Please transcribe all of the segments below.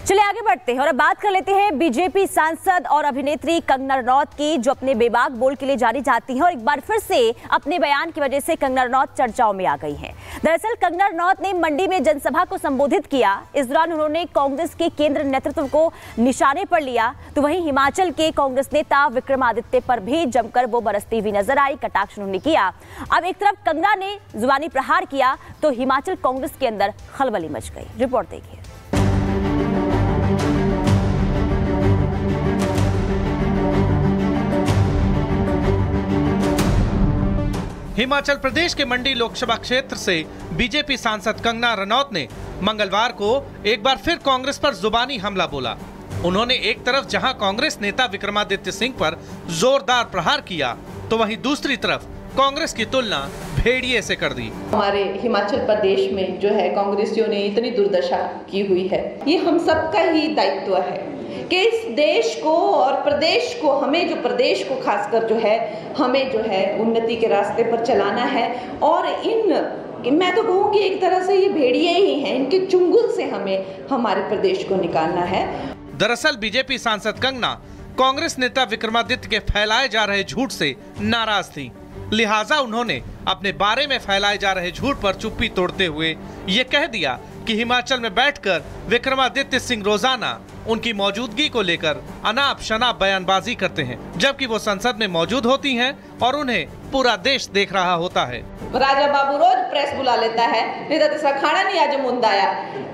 चलिए आगे बढ़ते हैं और अब बात कर लेते हैं बीजेपी सांसद और अभिनेत्री कंगना रनौत की, जो अपने बेबाक बोल के लिए जानी जाती हैं और एक बार फिर से अपने बयान की वजह से कंगना रनौत चर्चाओं में आ गई हैं। दरअसल कंगना रनौत ने मंडी में जनसभा को संबोधित किया। इस दौरान उन्होंने कांग्रेस के केंद्र नेतृत्व को निशाने पर लिया, तो वहीं हिमाचल के कांग्रेस नेता विक्रमादित्य पर भी जमकर वो बरसती हुई नजर आई, कटाक्ष उन्होंने किया। अब एक तरफ कंगना ने जुबानी प्रहार किया तो हिमाचल कांग्रेस के अंदर खलबली मच गई। रिपोर्ट देखिए। हिमाचल प्रदेश के मंडी लोकसभा क्षेत्र से बीजेपी सांसद कंगना रनौत ने मंगलवार को एक बार फिर कांग्रेस पर जुबानी हमला बोला। उन्होंने एक तरफ जहां कांग्रेस नेता विक्रमादित्य सिंह पर जोरदार प्रहार किया, तो वहीं दूसरी तरफ कांग्रेस की तुलना भेड़िए से कर दी। हमारे हिमाचल प्रदेश में जो है कांग्रेसियों ने इतनी दुर्दशा की हुई है, ये हम सबका ही दायित्व है कि इस देश को और प्रदेश को, हमें जो प्रदेश को खासकर जो है हमें जो है उन्नति के रास्ते पर चलाना है। और मैं तो कहूँगी एक तरह से ये भेड़िए ही हैं, इनके चुंगल से हमें हमारे प्रदेश को निकालना है। दरअसल बीजेपी सांसद कंगना कांग्रेस नेता विक्रमादित्य के फैलाए जा रहे झूठ से नाराज थी, लिहाजा उन्होंने अपने बारे में फैलाए जा रहे झूठ पर चुप्पी तोड़ते हुए ये कह दिया कि हिमाचल में बैठकर विक्रमादित्य सिंह रोजाना उनकी मौजूदगी को लेकर अनाप शनाप बयानबाजी करते हैं, जबकि वो संसद में मौजूद होती हैं और उन्हें पूरा देश देख रहा होता है। राजा बाबू रोज प्रेस बुला लेता है, नहीं तो तीसरा खाना नहीं आज मुंदा आया।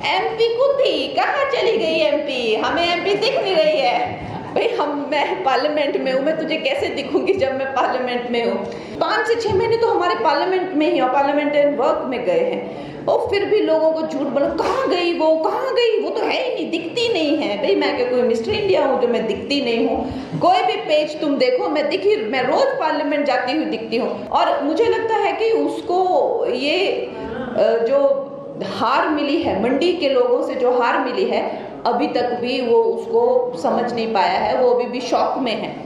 एमपी को थी, कहाँ चली गई एमपी? हमें एमपी दिख नहीं रही है भाई। मैं पार्लियामेंट में हूँ, मैं तुझे कैसे दिखूंगी जब मैं पार्लियामेंट में हूँ? 5 से 6 महीने तो हमारे पार्लियामेंट में ही और पार्लियामेंट्री वर्क में गए हैं, और फिर भी लोगों को झूठ बोला, कहाँ गई वो, कहाँ गई वो, तो है ही नहीं, दिखती नहीं है। भाई मैं क्या कोई मिस्टर इंडिया हूँ जो मैं दिखती नहीं हूँ? कोई भी पेज तुम देखो, मैं रोज पार्लियामेंट जाती हुई दिखती हूँ। और मुझे लगता है कि उसको ये जो हार मिली है, मंडी के लोगों से जो हार मिली है, अभी तक भी वो उसको समझ नहीं पाया है, वो अभी भी शॉक में है।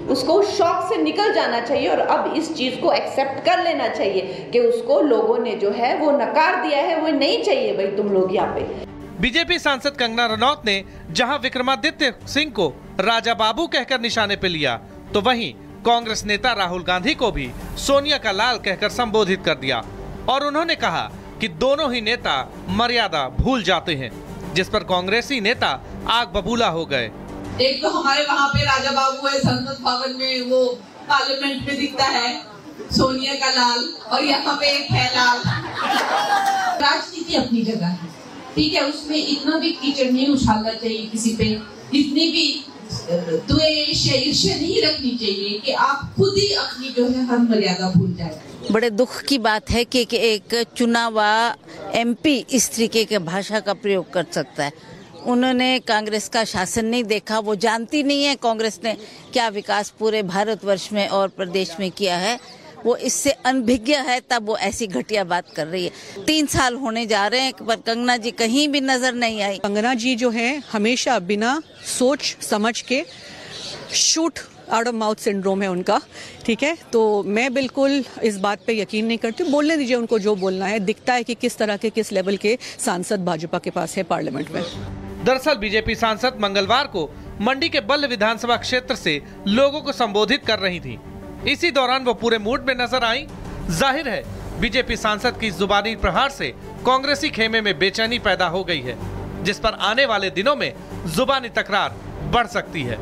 उसको उस शॉक से निकल जाना चाहिए और अब इस चीज को एक्सेप्ट कर लेना चाहिए कि उसको लोगों ने जो है वो नकार दिया है, वो नहीं चाहिए भाई तुम लोग यहाँ पे। बीजेपी सांसद कंगना रनौत ने जहां विक्रमादित्य सिंह को राजा बाबू कहकर निशाने पे लिया, तो वहीं कांग्रेस नेता राहुल गांधी को भी सोनिया का लाल कहकर संबोधित कर दिया और उन्होंने कहा कि दोनों ही नेता मर्यादा भूल जाते हैं, जिस पर कांग्रेसी नेता आग बबूला हो गए। एक तो हमारे वहाँ पे राजा बाबू है, संसद भवन में, वो पार्लियामेंट में दिखता है सोनिया का लाल, और यहाँ पे एक है लाल। राजनीति अपनी जगह है, ठीक है, उसमें इतना भी कीचड़ नहीं उछालना चाहिए किसी पे, इतनी भी द्वेष या ईर्ष्या नहीं रखनी चाहिए कि आप खुद ही अपनी जो है हर मर्यादा भूल जाए। बड़े दुख की बात है कि एक चुनावा एमपी इस तरीके के भाषा का प्रयोग कर सकता है। उन्होंने कांग्रेस का शासन नहीं देखा, वो जानती नहीं है कांग्रेस ने क्या विकास पूरे भारतवर्ष में और प्रदेश में किया है, वो इससे अनभिज्ञ है, तब वो ऐसी घटिया बात कर रही है। 3 साल होने जा रहे हैं पर कंगना जी कहीं भी नजर नहीं आई। कंगना जी जो है हमेशा बिना सोच समझ के, shoot out of mouth syndrome है उनका, ठीक है। तो मैं बिल्कुल इस बात पे यकीन नहीं करती, बोलने दीजिए उनको जो बोलना है। दिखता है कि किस तरह के, किस लेवल के सांसद भाजपा के पास है पार्लियामेंट में। दरअसल बीजेपी सांसद मंगलवार को मंडी के बल्ह विधानसभा क्षेत्र से लोगों को संबोधित कर रही थी। इसी दौरान वो पूरे मूड में नजर आई। जाहिर है बीजेपी सांसद की जुबानी प्रहार से कांग्रेसी खेमे में बेचैनी पैदा हो गई है, जिस पर आने वाले दिनों में जुबानी तकरार बढ़ सकती है।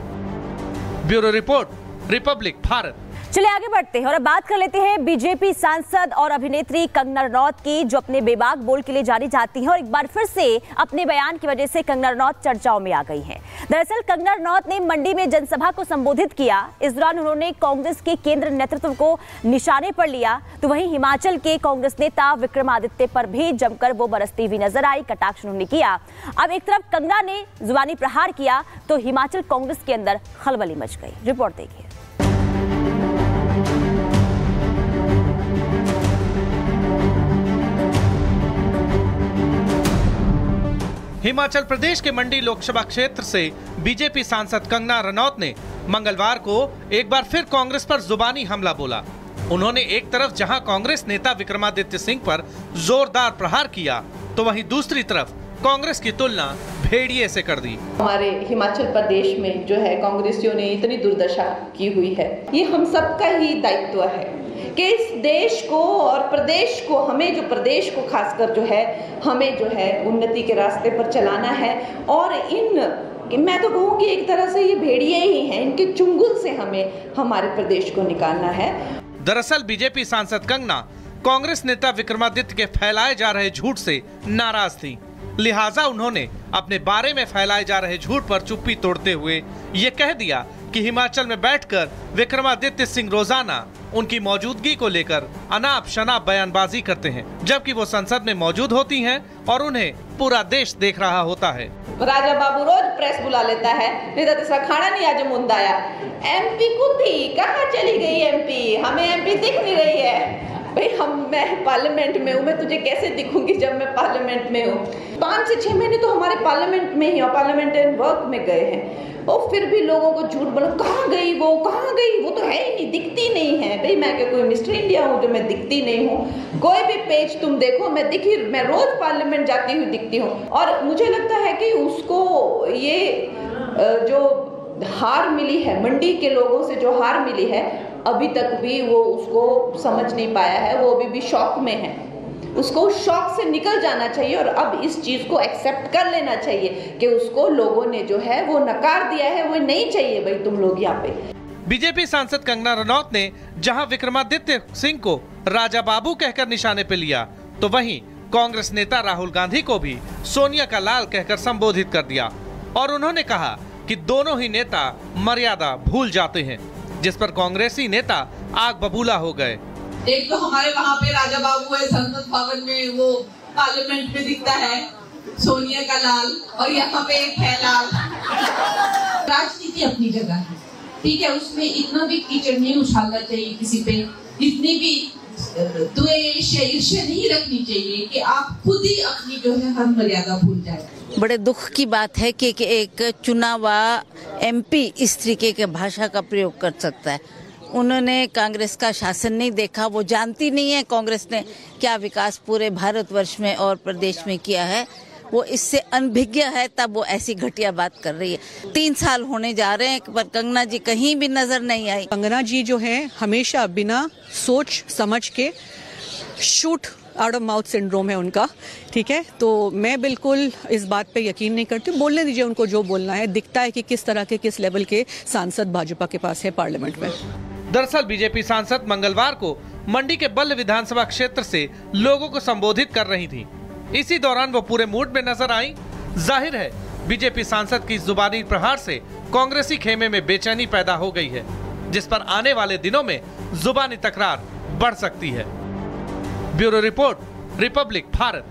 Bureau report, Republic Bharat. चलिए आगे बढ़ते हैं और अब बात कर लेते हैं बीजेपी सांसद और अभिनेत्री कंगना रनौत की, जो अपने बेबाक बोल के लिए जानी जाती हैं और एक बार फिर से अपने बयान की वजह से कंगना रनौत चर्चाओं में आ गई हैं। दरअसल कंगना रनौत ने मंडी में जनसभा को संबोधित किया। इस दौरान उन्होंने कांग्रेस के केंद्र नेतृत्व को निशाने पर लिया, तो वहीं हिमाचल के कांग्रेस नेता विक्रमादित्य पर भी जमकर वो बरसती हुई नजर आई, कटाक्ष उन्होंने किया। अब एक तरफ कंगना ने जुबानी प्रहार किया तो हिमाचल कांग्रेस के अंदर खलबली मच गई। रिपोर्ट देखिए। हिमाचल प्रदेश के मंडी लोकसभा क्षेत्र से बीजेपी सांसद कंगना रनौत ने मंगलवार को एक बार फिर कांग्रेस पर जुबानी हमला बोला। उन्होंने एक तरफ जहां कांग्रेस नेता विक्रमादित्य सिंह पर जोरदार प्रहार किया, तो वहीं दूसरी तरफ कांग्रेस की तुलना भेड़िए से कर दी। हमारे हिमाचल प्रदेश में जो है कांग्रेसियों ने इतनी दुर्दशा की हुई है, ये हम सबका ही दायित्व है कि इस देश को और प्रदेश को, हमें जो प्रदेश को खासकर जो है हमें जो है उन्नति के रास्ते पर चलाना है। और मैं तो कहूँगी एक तरह से ये भेड़िए ही हैं, इनके चुंगल से हमें हमारे प्रदेश को निकालना है। दरअसल बीजेपी सांसद कंगना कांग्रेस नेता विक्रमादित्य के फैलाए जा रहे झूठ से नाराज थी, लिहाजा उन्होंने अपने बारे में फैलाए जा रहे झूठ पर चुप्पी तोड़ते हुए ये कह दिया कि हिमाचल में बैठकर विक्रमादित्य सिंह रोजाना उनकी मौजूदगी को लेकर अनाप शनाप बयानबाजी करते हैं, जबकि वो संसद में मौजूद होती हैं और उन्हें पूरा देश देख रहा होता है। राजा बाबू रोज प्रेस बुला लेता है, नहीं तो तीसरा खाना नहीं आज मुंदाया। एमपी कुत्ती कहाँ चली गई एमपी? हमें एमपी दिख नहीं रही है। भाई मैं पार्लियामेंट में हूँ, मैं तुझे कैसे दिखूंगी जब मैं पार्लियामेंट में हूँ? 5 से 6 महीने तो हमारे पार्लियामेंट में ही और पार्लियामेंट्री वर्क में गए हैं, और फिर भी लोगों को झूठ बोला, कहाँ गई वो, कहाँ गई वो, तो है ही नहीं, दिखती नहीं है। भाई मैं क्या कोई मिस्टर इंडिया हूँ जो मैं दिखती नहीं हूँ? कोई भी पेज तुम देखो, मैं रोज पार्लियामेंट जाती हुई दिखती हूँ। और मुझे लगता है कि उसको ये जो हार मिली है, मंडी के लोगों से जो हार मिली है, अभी तक भी वो उसको समझ नहीं पाया है, वो अभी भी शॉक में है। उसको उस शॉक से निकल जाना चाहिए और अब इस चीज को एक्सेप्ट कर लेना चाहिए कि उसको लोगों ने जो है वो नकार दिया है, वो नहीं चाहिए भाई तुम लोग यहाँ पे। बीजेपी सांसद कंगना रनौत ने जहां विक्रमादित्य सिंह को राजा बाबू कहकर निशाने पे लिया, तो वहीं कांग्रेस नेता राहुल गांधी को भी सोनिया का लाल कहकर संबोधित कर दिया और उन्होंने कहा कि दोनों ही नेता मर्यादा भूल जाते हैं, जिस पर कांग्रेसी नेता आग बबूला हो गए। एक तो हमारे वहाँ पे राजा बाबू है, संसद भवन में, वो पार्लियामेंट में दिखता है सोनिया का लाल, और यहाँ पे एक है लाल। राजनीति अपनी जगह है, ठीक है, उसमें इतना भी कीचड़ नहीं उछालना चाहिए किसी पे, इतनी भी द्वेष ईर्ष्या नहीं रखनी चाहिए कि आप खुद ही अपनी जो है हर मर्यादा भूल जाए। बड़े दुख की बात है कि एक चुनावा एमपी इस तरीके के भाषा का प्रयोग कर सकता है। उन्होंने कांग्रेस का शासन नहीं देखा, वो जानती नहीं है कांग्रेस ने क्या विकास पूरे भारतवर्ष में और प्रदेश में किया है, वो इससे अनभिज्ञ है, तब वो ऐसी घटिया बात कर रही है। 3 साल होने जा रहे हैं पर कंगना जी कहीं भी नजर नहीं आई। कंगना जी जो है हमेशा बिना सोच समझ के shoot out of mouth syndrome है उनका, ठीक है। तो मैं बिल्कुल इस बात पे यकीन नहीं करती, बोलने दीजिए उनको जो बोलना है। दिखता है कि किस तरह के, किस लेवल के सांसद भाजपा के पास है पार्लियामेंट में। दरअसल बीजेपी सांसद मंगलवार को मंडी के बल्ह विधानसभा क्षेत्र से लोगों को संबोधित कर रही थी। इसी दौरान वो पूरे मूड में नजर आई। जाहिर है बीजेपी सांसद की जुबानी प्रहार से कांग्रेसी खेमे में बेचैनी पैदा हो गई है, जिस पर आने वाले दिनों में जुबानी तकरार बढ़ सकती है। Bureau report, Republic Bharat.